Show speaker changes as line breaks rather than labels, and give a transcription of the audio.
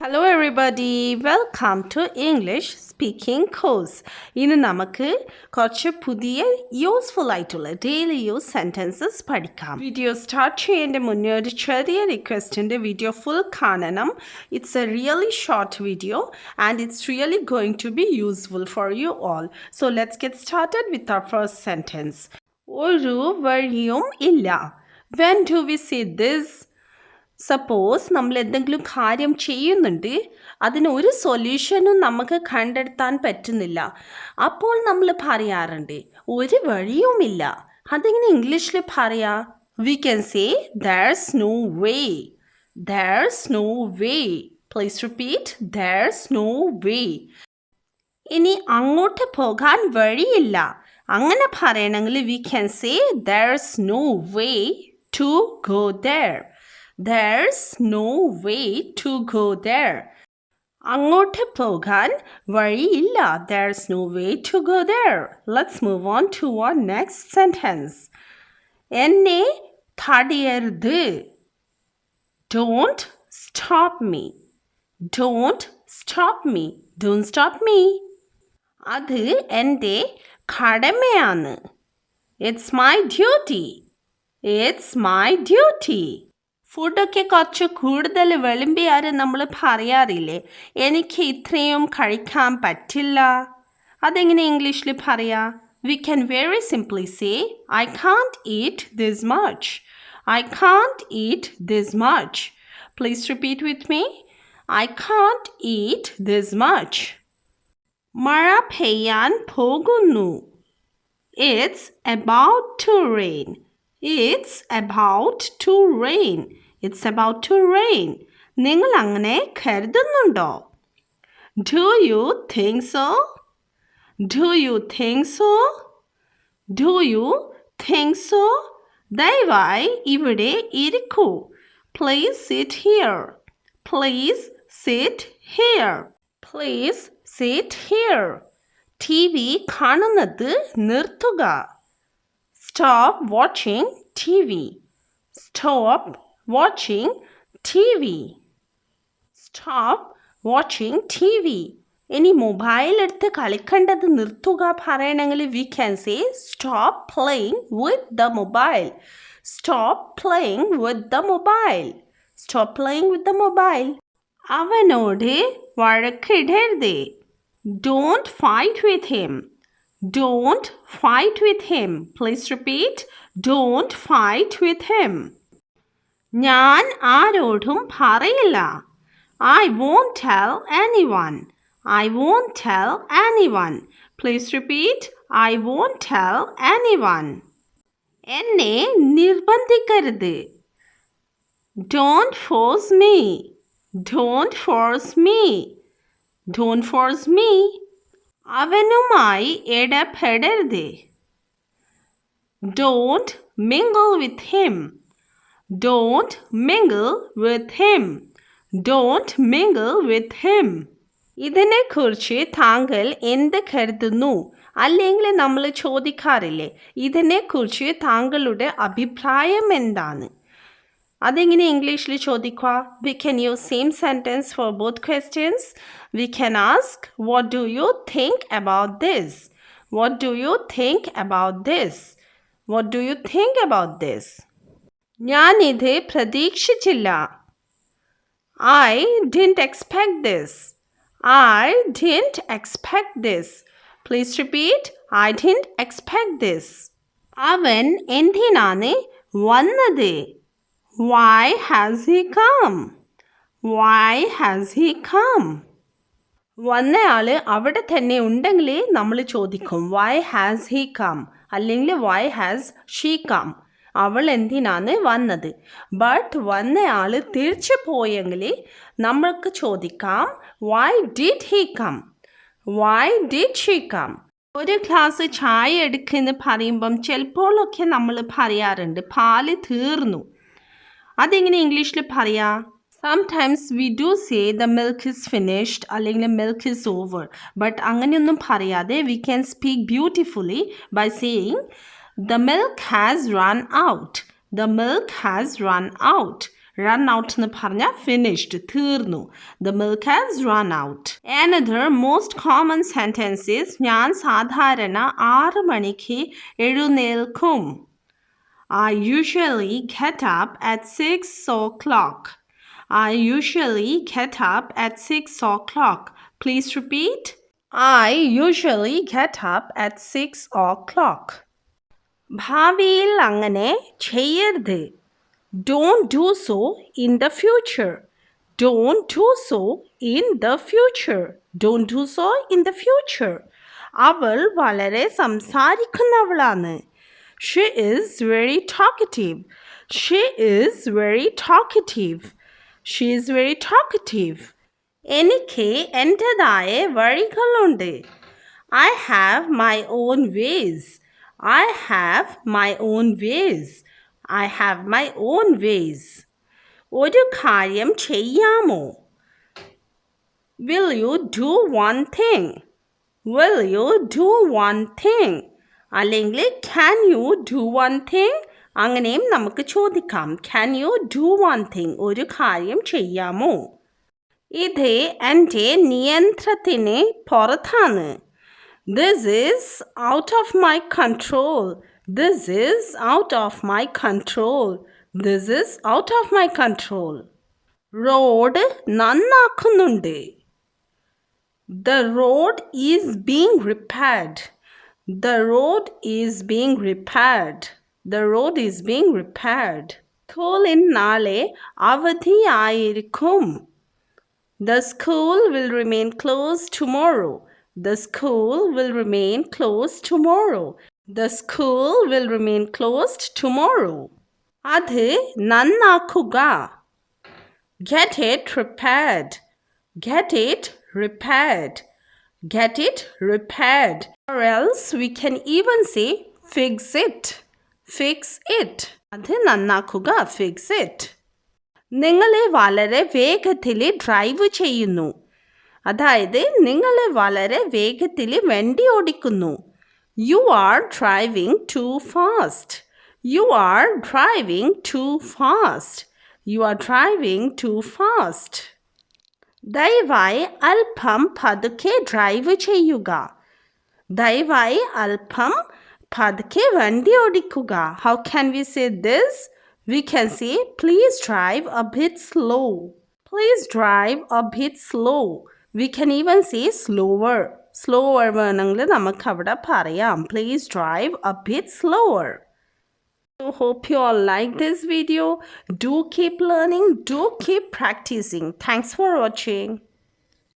Hello everybody, welcome to English speaking course. ഇന്ന് നമുക്ക് കുറച്ച് പുതിയ യൂസ്ഫുൾ ആയിട്ടുള്ള ഡെയിലി യൂസ് സെൻറ്റൻസസ് പഠിക്കാം. വീഡിയോ സ്റ്റാർട്ട് ചെയ്യുന്നതിന് മുന്നേ ഒരു ചെറിയ റിക്വസ്റ്റ് ഉണ്ട്. വീഡിയോ ഫുൾ കാണണം. It's a really short video and it's really going to be useful for you all. So let's get started with our first sentence. ഒരു വഴിയും ഇല്ല. When do we say this? Suppose നമ്മൾ എന്തെങ്കിലും കാര്യം ചെയ്യുന്നുണ്ട്, അതിന് ഒരു സൊല്യൂഷനും നമുക്ക് കണ്ടെത്താൻ പറ്റുന്നില്ല. അപ്പോൾ നമ്മൾ പറയാറുണ്ട് ഒരു വഴിയുമില്ല. അതെങ്ങനെ ഇംഗ്ലീഷിൽ പറയാ? We can say there's no way. There's no way. Please repeat. There's no way. ഇനി അങ്ങോട്ട് പോകാൻ വഴിയില്ല. അങ്ങനെ പറയണമെങ്കിൽ we can say there's no way to go there. There's no way to go there. അങ്ങോട്ട് പോകാൻ വഴിയില്ല. There's no way to go there. Let's move on to our next sentence. എന്നെ തടയരുത്. Don't stop me. Don't stop me. Don't stop me. അത് എൻ്റെ കടമയാണ്. It's my duty. It's my duty. ഫുഡൊക്കെ കുറച്ച് കൂടുതൽ വിളമ്പിയാൽ നമ്മൾ പറയാറില്ലേ എനിക്ക് ഇത്രയും കഴിക്കാൻ പറ്റില്ല. അതെങ്ങനെ ഇംഗ്ലീഷിൽ പറയാ? We can very simply say I can't eat this much. I can't eat this much. Please repeat with me. I can't eat this much. മഴ പെയ്യാൻ പോകുന്നു. It's about to rain. It's about to rain. It's about to rain. നിങ്ങൾ അങ്ങനെ കരുതുന്നുണ്ടോ? Do you think so? Do you think so? Do you think so? ദയവായി ഇവിടെ ഇരിക്കൂ. Please sit here. Please sit here. Please sit here. TV കാണുന്നത് നിർത്തുക. Stop watching TV. Stop watching TV. Stop watching TV. ഇനി mobile എടുത്ത് കളിക്കേണ്ടത് നിർത്തുക പറയണമെങ്കിൽ we can say stop playing with the mobile. Stop playing with the mobile. Stop playing with the mobile. അവനോട് വഴക്കിടരുത്. Don't fight with him. Don't fight with him. Please repeat. Don't fight with him. ഞാൻ ആരോടും പറയില്ല. I won't tell anyone. I won't tell anyone. Please repeat. I won't tell anyone. എന്നെ നിർബന്ധിക്കരുത്. Don't force me. Don't force me. Don't force me. അവനുമായി ഇടപെടരുത്. Don't mingle with him. Don't mingle with him. Don't mingle with him. ഇതിനെക്കുറിച്ച് താങ്കൾ എന്ത് കരുതുന്നു? അല്ലെങ്കിൽ നമ്മൾ ചോദിക്കാറില്ലേ ഇതിനെക്കുറിച്ച് താങ്കളുടെ അഭിപ്രായം എന്താണ്? അതെങ്ങനെ ഇംഗ്ലീഷിൽ ചോദിക്കുക? We can use same sentence for both questions. We can ask, what do you think about this? What do you think about this? What do you think about this? ഞാൻ ഇത് പ്രതീക്ഷിച്ചില്ല. I didn't expect this. I didn't expect this. Please repeat. I didn't expect this. അവൻ എന്തിനാണ് വന്നത്? Why has he come? Why has he come? വന്നയാൾ അവിടെ തന്നെ ഉണ്ടെങ്കിൽ നമ്മൾ ചോദിക്കും why has he come? അല്ലെങ്കിൽ why has she come? അവൾ എന്തിനാണ് വന്നത്? ബട്ട് വന്നയാൾ തിരിച്ചു പോയെങ്കിൽ നമ്മൾക്ക് ചോദിക്കാം why did he come? Why did she come? ഒരു ഗ്ലാസ് ചായ എടുക്കുമെന്ന് പറയുമ്പം ചിലപ്പോഴൊക്കെ നമ്മൾ പറയാറുണ്ട് പാല് തീർന്നു. അതെങ്ങനെ ഇംഗ്ലീഷിൽ പറയാ? Sometimes we do say the milk is finished അല്ലെങ്കിൽ milk is over. But അങ്ങനെയൊന്നും പറയാതെ we can speak beautifully by saying the milk has run out. The milk has run out. Run out എന്ന് പറഞ്ഞാൽ finished, തീർന്നു. The milk has run out. Another most common sentence is ഞാൻ സാധാരണ 6 മണിക്ക് എഴുന്നേൽക്കും. I usually get up at 6 o'clock. I usually get up at 6 o'clock. Please repeat. I usually get up at 6 o'clock. ഭാവിയിൽ അങ്ങനെ ചെയ്യരുത്. Don't do so in the future. Don't do so in the future. Don't do so in the future. അവൾ വളരെ സംസാരിക്കുന്നവളാണ്. She is very talkative. She is very talkative. She is very talkative. എനിക്ക് എൻ്റെതായ വഴികളുണ്ട്. I have my own ways. I have my own ways. I have my own ways. ഒരു കാര്യം ചെയ്യാമോ? Will you do one thing? Will you do one thing? അല്ലെങ്കിൽ can you do one thing? അങ്ങനെയും നമുക്ക് ചോദിക്കാം. Can you do one thing? ഒരു കാര്യം ചെയ്യാമോ? ഇത് എൻ്റെ നിയന്ത്രണത്തിന് പുറത്താണ്. This is out of my control. This is out of my control. This is out of my control. Road നന്നാക്കുന്നുണ്ട്. The road is being repaired. The road is being repaired. The road is being repaired. സ്കൂളിൽ നാളെ അവധിയായിരിക്കും. The school will remain closed tomorrow. The school will remain closed tomorrow. The school will remain closed tomorrow. അത് നന്നാക്കുക. Get it repaired. Get it repaired. Get it repaired. Or else we can even say fix it. Fix it. അത് നന്നാക്കുക. Fix it. നിങ്ങളെ വളരെ വേഗത്തിൽ drive ചെയ്യുന്നു. അതായത് നിങ്ങളെ വളരെ വേഗത്തിൽ വണ്ടി ഓടിക്കുന്നു. You are driving too fast. You are driving too fast. You are driving too fast. ദയവായി അല്പം പതുക്കെ ഡ്രൈവ് ചെയ്യുക. ദയവായി അല്പം പതുക്കെ വണ്ടി ഓടിക്കുക. How can we say this? We can say please drive a bit slow. Please drive a bit slow. We can even say slower. Slower വേണമെങ്കിൽ നമുക്ക് അവിടെ പറയാം. Please drive a bit slower. So hope you all like this video. Do keep learning. Do keep practicing. Thanks for watching.